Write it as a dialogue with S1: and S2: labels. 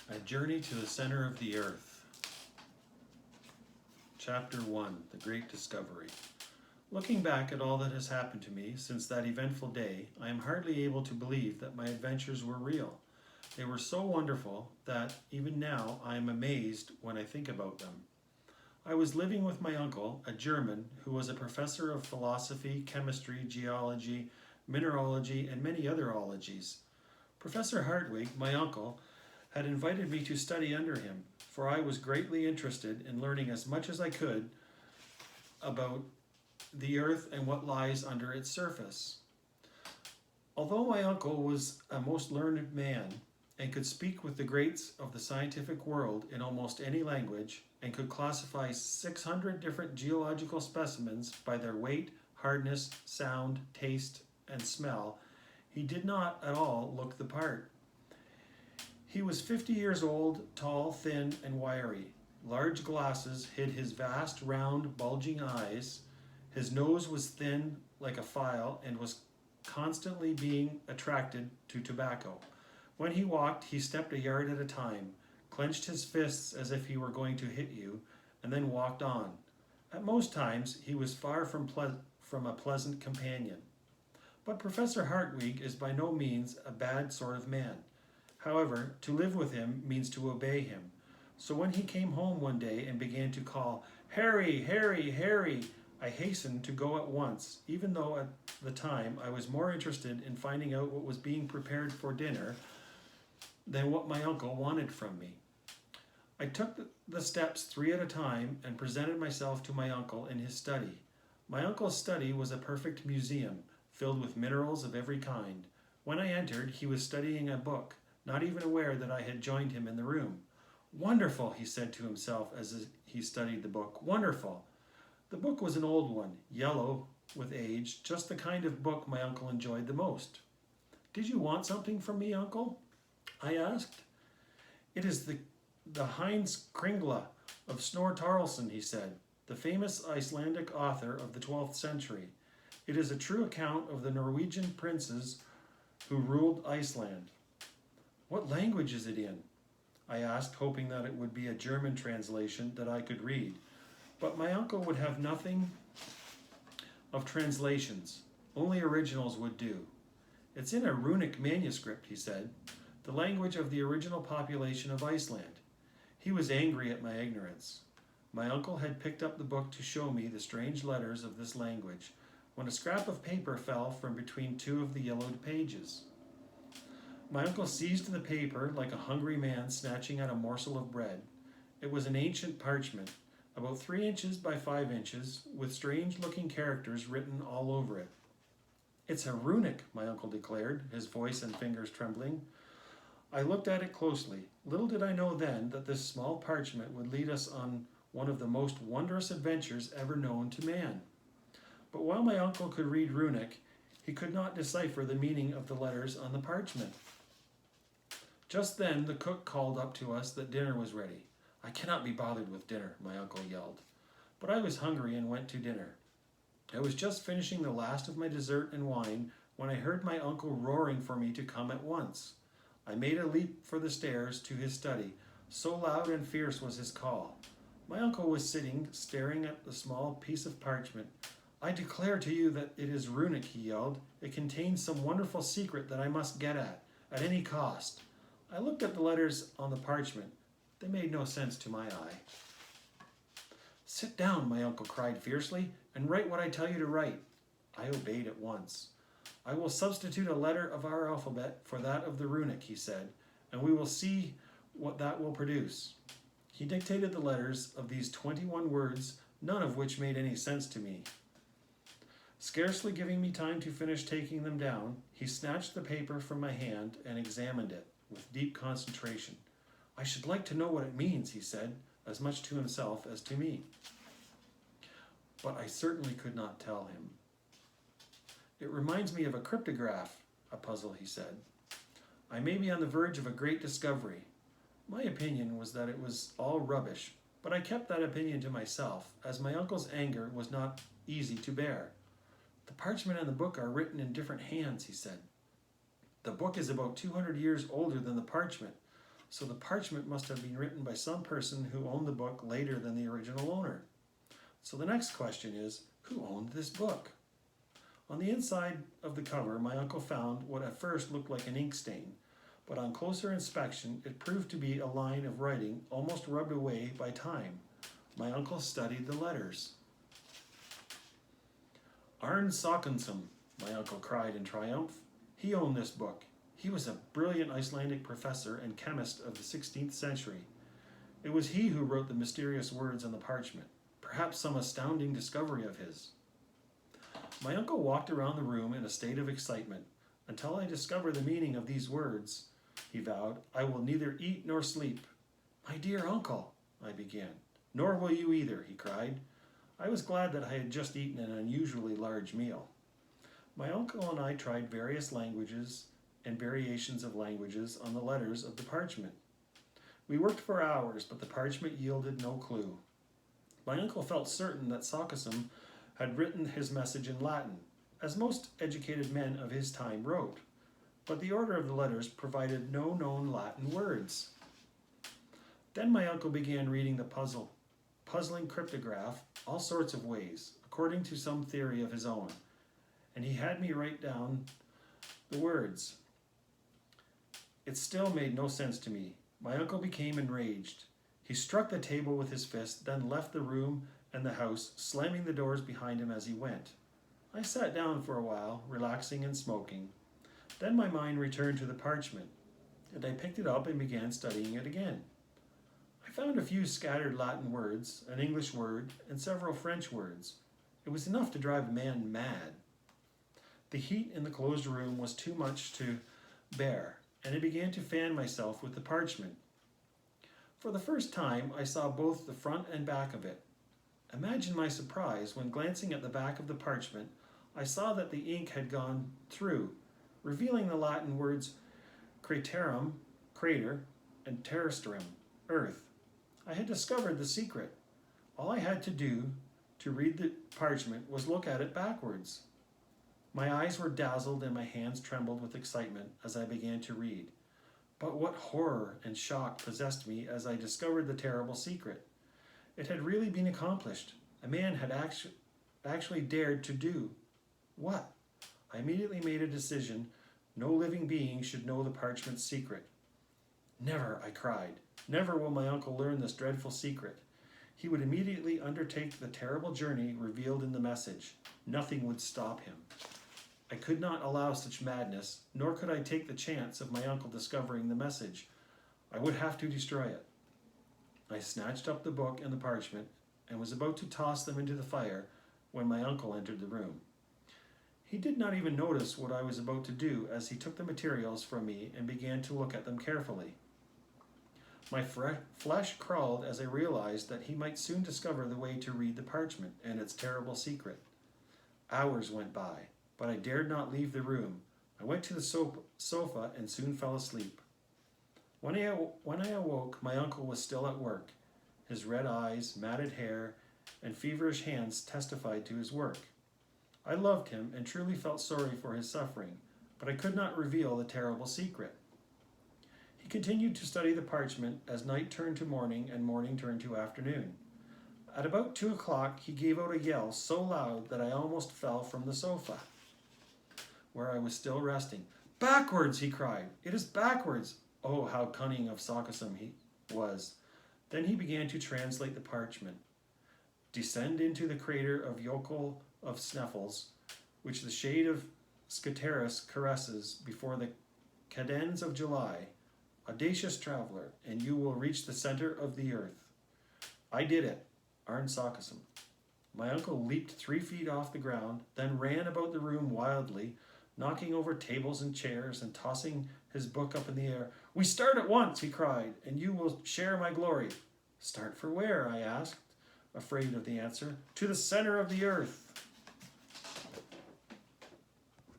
S1: A Journey to the Center of the Earth. Chapter 1, The Great Discovery. Looking back at all that has happened to me since that eventful day, I am hardly able to believe that my adventures were real. They were so wonderful that, even now, I am amazed when I think about them. I was living with my uncle, a German, who was a professor of philosophy, chemistry, geology, mineralogy, and many other ologies. Professor Hartwig, my uncle, had invited me to study under him, for I was greatly interested in learning as much as I could about the earth and what lies under its surface. Although my uncle was a most learned man and could speak with the greats of the scientific world in almost any language and could classify 600 different geological specimens by their weight, hardness, sound, taste, and smell, he did not at all look the part. He was 50 years old, tall, thin, and wiry. Large glasses hid his vast, round, bulging eyes. His nose was thin like a file and was constantly being attracted to tobacco. When he walked, he stepped a yard at a time, clenched his fists as if he were going to hit you, and then walked on. At most times, he was far from a pleasant companion. But Professor Hartwig is by no means a bad sort of man. However, to live with him means to obey him. So when he came home one day and began to call, "Harry, Harry, Harry," I hastened to go at once, even though at the time I was more interested in finding out what was being prepared for dinner than what my uncle wanted from me. I took the steps 3 at a time and presented myself to my uncle in his study. My uncle's study was a perfect museum, filled with minerals of every kind. When I entered, he was studying a book, not even aware that I had joined him in the room. "Wonderful," he said to himself as he studied the book. "Wonderful." The book was an old one, yellow with age, just the kind of book my uncle enjoyed the most. "Did you want something from me, uncle?" I asked. "It is the Heimskringla of Snorre Tarlson," he said, "the famous Icelandic author of the 12th century. It is a true account of the Norwegian princes who ruled Iceland." "What language is it in?" I asked, hoping that it would be a German translation that I could read. But my uncle would have nothing of translations. Only originals would do. "It's in a runic manuscript," he said, "the language of the original population of Iceland." He was angry at my ignorance. My uncle had picked up the book to show me the strange letters of this language, when a scrap of paper fell from between 2 of the yellowed pages. My uncle seized the paper like a hungry man snatching at a morsel of bread. It was an ancient parchment, about 3 inches by 5 inches, with strange-looking characters written all over it. "It's a runic," my uncle declared, his voice and fingers trembling. I looked at it closely. Little did I know then that this small parchment would lead us on one of the most wondrous adventures ever known to man. But while my uncle could read runic, he could not decipher the meaning of the letters on the parchment. Just then the cook called up to us that dinner was ready. "I cannot be bothered with dinner," my uncle yelled. But I was hungry and went to dinner. I was just finishing the last of my dessert and wine when I heard my uncle roaring for me to come at once. I made a leap for the stairs to his study, so loud and fierce was his call. My uncle was sitting, staring at the small piece of parchment. "I declare to you that it is runic," he yelled. "It contains some wonderful secret that I must get at any cost." I looked at the letters on the parchment. They made no sense to my eye. "Sit down," my uncle cried fiercely, "and write what I tell you to write." I obeyed at once. "I will substitute a letter of our alphabet for that of the runic," he said, "and we will see what that will produce." He dictated the letters of these 21 words, none of which made any sense to me. Scarcely giving me time to finish taking them down, he snatched the paper from my hand and examined it with deep concentration. "I should like to know what it means," he said, as much to himself as to me. But I certainly could not tell him. "It reminds me of a cryptograph, a puzzle," he said. "I may be on the verge of a great discovery." My opinion was that it was all rubbish, but I kept that opinion to myself, as my uncle's anger was not easy to bear. "The parchment and the book are written in different hands," he said. "The book is about 200 years older than the parchment. so the parchment must have been written by some person who owned the book later than the original owner. So the next question is, who owned this book? On the inside of the cover, my uncle found what at first looked like an ink stain, but on closer inspection, it proved to be a line of writing almost rubbed away by time. My uncle studied the letters. Arne Sakensson, my uncle cried in triumph. He owned this book. He was a brilliant Icelandic professor and chemist of the 16th century. It was he who wrote the mysterious words on the parchment, perhaps some astounding discovery of his. My uncle walked around the room in a state of excitement. Until I discover the meaning of these words, he vowed, I will neither eat nor sleep. My dear uncle, I began. Nor will you either, he cried. I was glad that I had just eaten an unusually large meal. My uncle and I tried various languages and variations of languages on the letters of the parchment. We worked for hours, but the parchment yielded no clue. My uncle felt certain that Sakensson had written his message in Latin, as most educated men of his time wrote, but the order of the letters provided no known Latin words. Then my uncle began reading the puzzling cryptograph all sorts of ways, according to some theory of his own, and he had me write down the words. It still made no sense to me. My uncle became enraged. He struck the table with his fist, then left the room and the house, slamming the doors behind him as he went. I sat down for a while, relaxing and smoking. Then my mind returned to the parchment, and I picked it up and began studying it again. I found a few scattered Latin words, an English word, and several French words. It was enough to drive a man mad. The heat in the closed room was too much to bear, and I began to fan myself with the parchment. For the first time, I saw both the front and back of it. Imagine my surprise when, glancing at the back of the parchment, I saw that the ink had gone through, revealing the Latin words craterum, crater, and terrestrum, earth. I had discovered the secret. All I had to do to read the parchment was look at it backwards. My eyes were dazzled and my hands trembled with excitement as I began to read. But what horror and shock possessed me as I discovered the terrible secret. It had really been accomplished. A man had actually dared to do. What? I immediately made a decision. No living being should know the parchment's secret. Never, I cried. Never will my uncle learn this dreadful secret. He would immediately undertake the terrible journey revealed in the message. Nothing would stop him. I could not allow such madness, nor could I take the chance of my uncle discovering the message. I would have to destroy it. I snatched up the book and the parchment and was about to toss them into the fire when my uncle entered the room. He did not even notice what I was about to do as he took the materials from me and began to look at them carefully. My flesh crawled as I realized that he might soon discover the way to read the parchment and its terrible secret. Hours went by, but I dared not leave the room. I went to the sofa and soon fell asleep. When I awoke, my uncle was still at work. His red eyes, matted hair, and feverish hands testified to his work. I loved him and truly felt sorry for his suffering, but I could not reveal the terrible secret. He continued to study the parchment as night turned to morning and morning turned to afternoon. At about 2 o'clock, he gave out a yell so loud that I almost fell from the sofa, where I was still resting. Backwards, he cried. It is backwards. Oh, how cunning of Sakensson he was. Then he began to translate the parchment. Descend into the crater of Jökull of Sneffels, which the shade of Scaterus caresses before the cadence of July. Audacious traveler, and you will reach the center of the earth. I did it. Arne Sakensson. My uncle leaped 3 feet off the ground, then ran about the room wildly, knocking over tables and chairs and tossing his book up in the air. We start at once, he cried, and you will share my glory. Start for where? I asked, afraid of the answer. To the center of the earth.